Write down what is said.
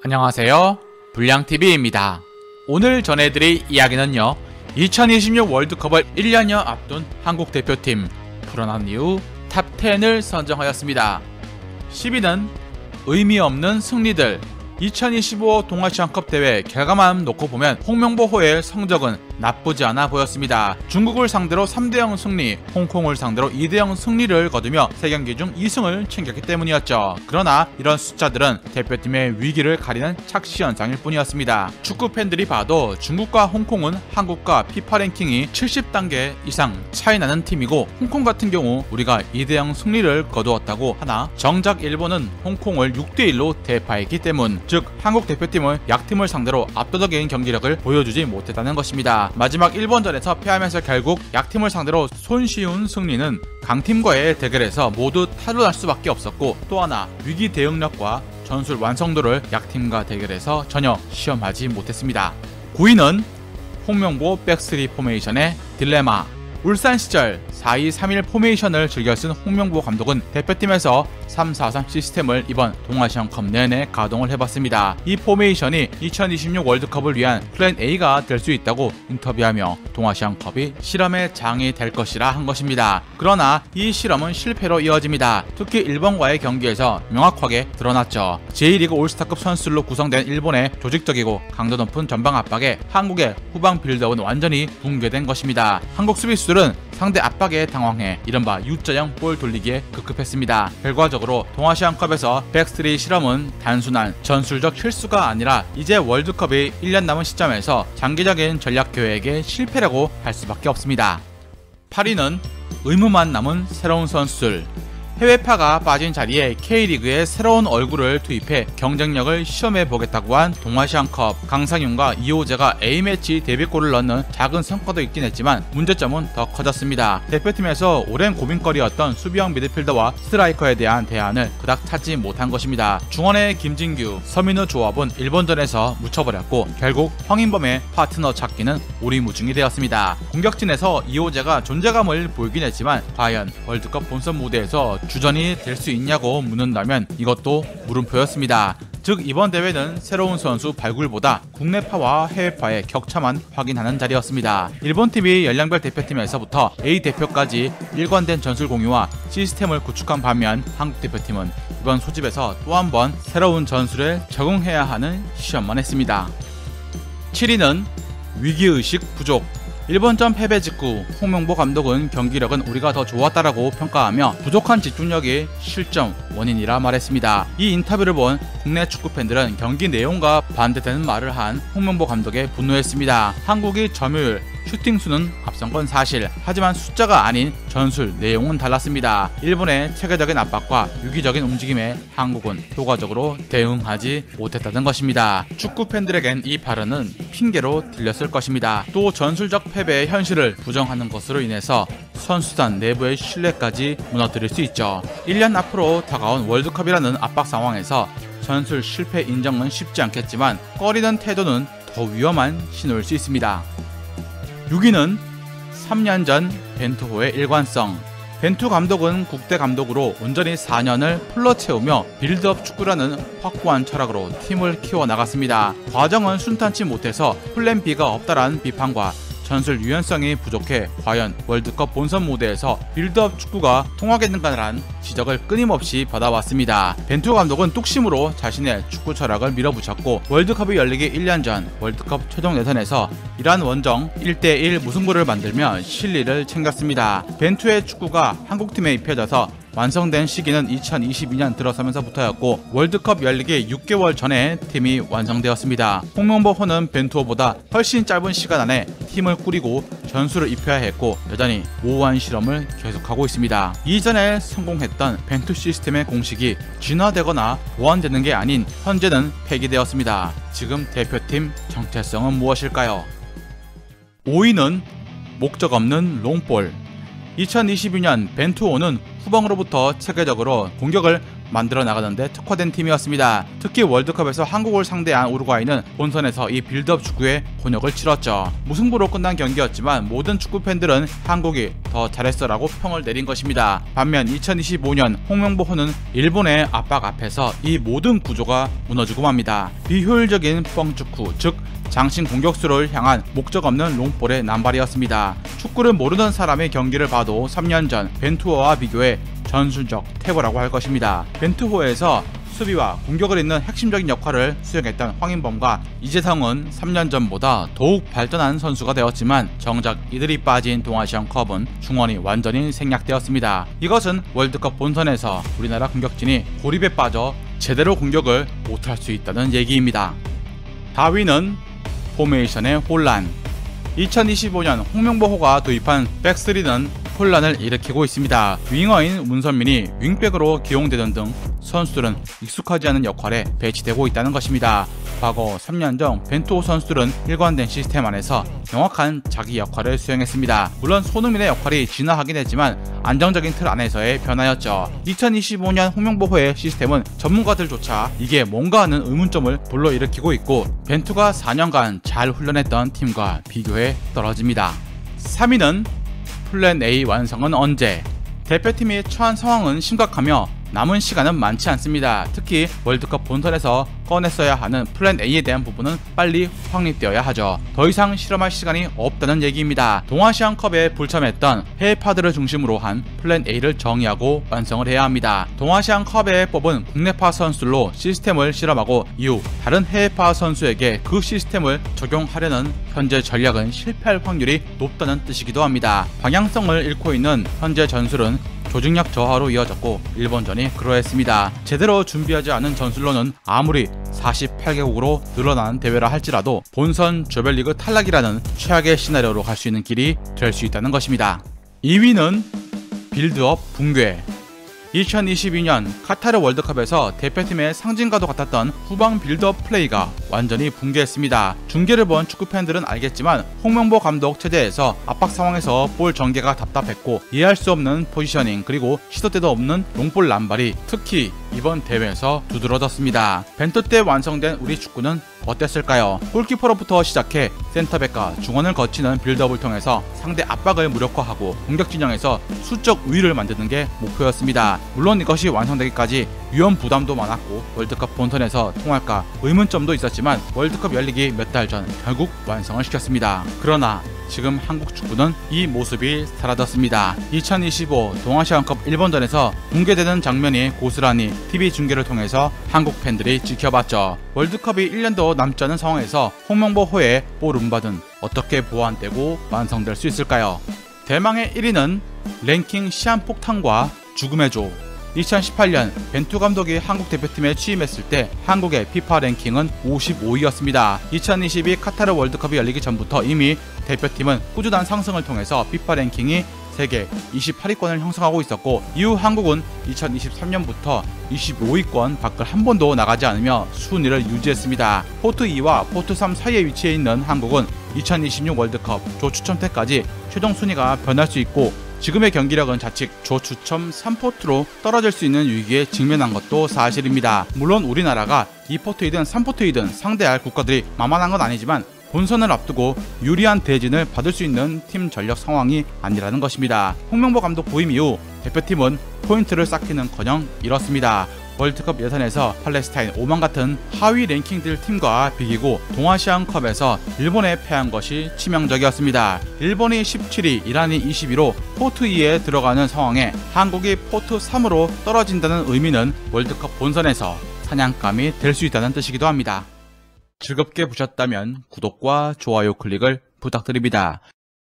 안녕하세요, 불량TV입니다. 오늘 전해드릴 이야기는요, 2026 월드컵을 1년여 앞둔 한국 대표팀 불안한 이후 탑10을 선정하였습니다. 10위는 의미 없는 승리들. 2025 동아시안컵 대회 결과만 놓고 보면 홍명보호의 성적은 나쁘지 않아 보였습니다. 중국을 상대로 3대0 승리, 홍콩을 상대로 2대0 승리를 거두며 3경기 중 2승을 챙겼기 때문이었죠. 그러나 이런 숫자들은 대표팀의 위기를 가리는 착시현상일 뿐이었습니다. 축구 팬들이 봐도 중국과 홍콩은 한국과 피파 랭킹이 70단계 이상 차이 나는 팀이고, 홍콩 같은 경우 우리가 2대0 승리를 거두었다고 하나 정작 일본은 홍콩을 6대1로 대파했기 때문, 즉 한국 대표팀은 약팀을 상대로 압도적인 경기력을 보여주지 못했다는 것입니다. 마지막 일본전에서 패하면서 결국 약팀을 상대로 손쉬운 승리는 강팀과의 대결에서 모두 탈출할 수밖에 없었고, 또 하나 위기 대응력과 전술 완성도를 약팀과 대결에서 전혀 시험하지 못했습니다. 9위는 홍명보 백스리 포메이션의 딜레마. 울산 시절 4-2-3-1 포메이션을 즐겨 쓴 홍명보 감독은 대표팀에서 3-4-3 시스템을 이번 동아시안컵 내내 가동을 해봤습니다. 이 포메이션이 2026 월드컵을 위한 플랜 A가 될 수 있다고 인터뷰하며 동아시안컵이 실험의 장이 될 것이라 한 것입니다. 그러나 이 실험은 실패로 이어집니다. 특히 일본과의 경기에서 명확하게 드러났죠. 제1리그 올스타급 선수들로 구성된 일본의 조직적이고 강도 높은 전방 압박에 한국의 후방 빌드업은 완전히 붕괴된 것입니다. 한국 수비수들은 상대 압박에 당황해 이른바 U자형 볼 돌리기에 급급했습니다. 결과적으로 동아시안컵에서 백스리 실험은 단순한 전술적 실수가 아니라 이제 월드컵이 1년 남은 시점에서 장기적인 전략 계획의 실패라고 할 수밖에 없습니다. 8위는 의무만 남은 새로운 선수들. 해외파가 빠진 자리에 K리그에 새로운 얼굴을 투입해 경쟁력을 시험해보겠다고 한 동아시안컵. 강상윤과 이호재가 A매치 데뷔골을 넣는 작은 성과도 있긴 했지만 문제점은 더 커졌습니다. 대표팀에서 오랜 고민거리였던 수비형 미드필더와 스트라이커에 대한 대안을 그닥 찾지 못한 것입니다. 중원의 김진규, 서민우 조합은 일본전에서 묻혀버렸고, 결국 황인범의 파트너 찾기는 오리무중이 되었습니다. 공격진에서 이호재가 존재감을 보이긴 했지만 과연 월드컵 본선 무대에서 주전이 될 수 있냐고 묻는다면 이것도 물음표였습니다. 즉 이번 대회는 새로운 선수 발굴보다 국내파와 해외파의 격차만 확인하는 자리였습니다. 일본팀이 연령별 대표팀에서부터 A 대표까지 일관된 전술 공유와 시스템을 구축한 반면, 한국 대표팀은 이번 소집에서 또 한 번 새로운 전술에 적응해야 하는 시험만 했습니다. 7위는 위기의식 부족. 일본전 패배 직후 홍명보 감독은 경기력은 우리가 더 좋았다라고 평가하며 부족한 집중력이 실점 원인이라 말했습니다. 이 인터뷰를 본 국내 축구 팬들은 경기 내용과 반대되는 말을 한 홍명보 감독에 분노했습니다. 한국이 점유율, 슈팅 수는 앞선 건 사실, 하지만 숫자가 아닌 전술, 내용은 달랐습니다. 일본의 체계적인 압박과 유기적인 움직임에 한국은 효과적으로 대응하지 못했다는 것입니다. 축구 팬들에겐 이 발언은 핑계로 들렸을 것입니다. 또 전술적 패배의 현실을 부정하는 것으로 인해서 선수단 내부의 신뢰까지 무너뜨릴 수 있죠. 1년 앞으로 다가온 월드컵이라는 압박 상황에서 전술 실패 인정은 쉽지 않겠지만 꺼리는 태도는 더 위험한 신호일 수 있습니다. 6위는 3년 전 벤투호의 일관성. 벤투 감독은 국대 감독으로 온전히 4년을 풀러 채우며 빌드업 축구라는 확고한 철학으로 팀을 키워나갔습니다. 과정은 순탄치 못해서 플랜 B가 없다라는 비판과 전술 유연성이 부족해 과연 월드컵 본선 무대에서 빌드업 축구가 통하겠는가라는 지적을 끊임없이 받아왔습니다. 벤투 감독은 뚝심으로 자신의 축구 철학을 밀어붙였고, 월드컵이 열리기 1년 전 월드컵 최종 예선에서 이란 원정 1대1 무승부를 만들며 실리를 챙겼습니다. 벤투의 축구가 한국팀에 입혀져서 완성된 시기는 2022년 들어서면서부터였고, 월드컵 열리기 6개월 전에 팀이 완성되었습니다. 홍명보호는 벤투호보다 훨씬 짧은 시간 안에 팀을 꾸리고 전술을 입혀야 했고, 여전히 모호한 실험을 계속하고 있습니다. 이전에 성공했던 벤투 시스템의 공식이 진화되거나 보완되는 게 아닌 현재는 폐기되었습니다. 지금 대표팀 정체성은 무엇일까요? 5위는 목적 없는 롱볼. 2022년 벤투호는 후방으로부터 체계적으로 공격을 만들어 나가는데 특화된 팀이었습니다. 특히 월드컵에서 한국을 상대한 우루과이는 본선에서 이 빌드업 축구에 곤욕을 치렀죠. 무승부로 끝난 경기였지만 모든 축구 팬들은 한국이 더 잘했어라고 평을 내린 것입니다. 반면 2025년 홍명보호는 일본의 압박 앞에서 이 모든 구조가 무너지고 맙니다. 비효율적인 뻥축구, 즉 장신 공격수를 향한 목적 없는 롱볼의 남발이었습니다. 축구를 모르는 사람의 경기를 봐도 3년 전 벤투호와 비교해 전술적 퇴보라고 할 것입니다. 벤투호에서 수비와 공격을 잇는 핵심적인 역할을 수행했던 황인범과 이재성은 3년 전보다 더욱 발전한 선수가 되었지만 정작 이들이 빠진 동아시안컵은 중원이 완전히 생략되었습니다. 이것은 월드컵 본선에서 우리나라 공격진이 고립에 빠져 제대로 공격을 못할 수 있다는 얘기입니다. 다위는 포메이션의 혼란. 2025년 홍명보호가 도입한 백스리는 혼란을 일으키고 있습니다. 윙어인 문선민이 윙백으로 기용되던 등 선수들은 익숙하지 않은 역할에 배치되고 있다는 것입니다. 과거 3년 전 벤투호 선수들은 일관된 시스템 안에서 명확한 자기 역할을 수행했습니다. 물론 손흥민의 역할이 진화하긴 했지만 안정적인 틀 안에서의 변화였죠. 2025년 홍명보호의 시스템은 전문가들조차 이게 뭔가 하는 의문점을 불러일으키고 있고 벤투가 4년간 잘 훈련했던 팀과 비교해 떨어집니다. 3위는 플랜 A 완성은 언제? 대표팀이 처한 상황은 심각하며 남은 시간은 많지 않습니다. 특히 월드컵 본선에서 꺼냈어야 하는 플랜 A에 대한 부분은 빨리 확립되어야 하죠. 더 이상 실험할 시간이 없다는 얘기입니다. 동아시안컵에 불참했던 해외파들을 중심으로 한 플랜 A를 정의하고 완성을 해야 합니다. 동아시안컵에 뽑은 국내파 선수로 시스템을 실험하고 이후 다른 해외파 선수에게 그 시스템을 적용하려는 현재 전략은 실패할 확률이 높다는 뜻이기도 합니다. 방향성을 잃고 있는 현재 전술은 조직력 저하로 이어졌고 일본전이 그러했습니다. 제대로 준비하지 않은 전술로는 아무리 48개국으로 늘어난 대회라 할지라도 본선 조별리그 탈락이라는 최악의 시나리오로 갈 수 있는 길이 될 수 있다는 것입니다. 2위는 빌드업 붕괴. 2022년 카타르 월드컵에서 대표팀의 상징과도 같았던 후방 빌드업 플레이가 완전히 붕괴했습니다. 중계를 본 축구팬들은 알겠지만 홍명보 감독 체제에서 압박 상황에서 볼 전개가 답답했고 이해할 수 없는 포지셔닝 그리고 시도 때도 없는 롱볼 남발이 특히 이번 대회에서 두드러졌습니다. 벤투 때 완성된 우리 축구는 어땠을까요? 골키퍼로부터 시작해 센터백과 중원을 거치는 빌드업을 통해서 상대 압박을 무력화하고 공격 진영에서 수적 우위를 만드는 게 목표였습니다. 물론 이것이 완성되기까지 위험 부담도 많았고 월드컵 본선에서 통할까 의문점도 있었지만 월드컵 열리기 몇 달 전 결국 완성을 시켰습니다. 그러나 지금 한국 축구는 이 모습이 사라졌습니다. 2025 동아시안컵 일본전에서 공개되는 장면이 고스란히 TV 중계를 통해서 한국 팬들이 지켜봤죠. 월드컵이 1년도 남지 않은 상황에서 홍명보호의 볼 운바는 어떻게 보완되고 완성될 수 있을까요? 대망의 1위는 랭킹 시한폭탄과 죽음의 조. 2018년 벤투 감독이 한국 대표팀에 취임했을 때 한국의 피파 랭킹은 55위였습니다. 2022 카타르 월드컵이 열리기 전부터 이미 대표팀은 꾸준한 상승을 통해서 피파 랭킹이 세계 28위권을 형성하고 있었고 이후 한국은 2023년부터 25위권 밖을 한 번도 나가지 않으며 순위를 유지했습니다. 포트 2와 포트 3 사이에 위치해 있는 한국은 2026 월드컵 조 추첨 때까지 최종 순위가 변할 수 있고 지금의 경기력은 자칫 조 추첨 3포트로 떨어질 수 있는 위기에 직면한 것도 사실입니다. 물론 우리나라가 2포트이든 3포트이든 상대할 국가들이 만만한 건 아니지만 본선을 앞두고 유리한 대진을 받을 수 있는 팀 전력 상황이 아니라는 것입니다. 홍명보 감독 부임 이후 대표팀은 포인트를 쌓기는커녕 잃었습니다. 월드컵 예선에서 팔레스타인 오만 같은 하위 랭킹들 팀과 비기고 동아시안컵에서 일본에 패한 것이 치명적이었습니다. 일본이 17위, 이란이 22위로 포트 2에 들어가는 상황에 한국이 포트 3으로 떨어진다는 의미는 월드컵 본선에서 사냥감이 될 수 있다는 뜻이기도 합니다. 즐겁게 보셨다면 구독과 좋아요 클릭을 부탁드립니다.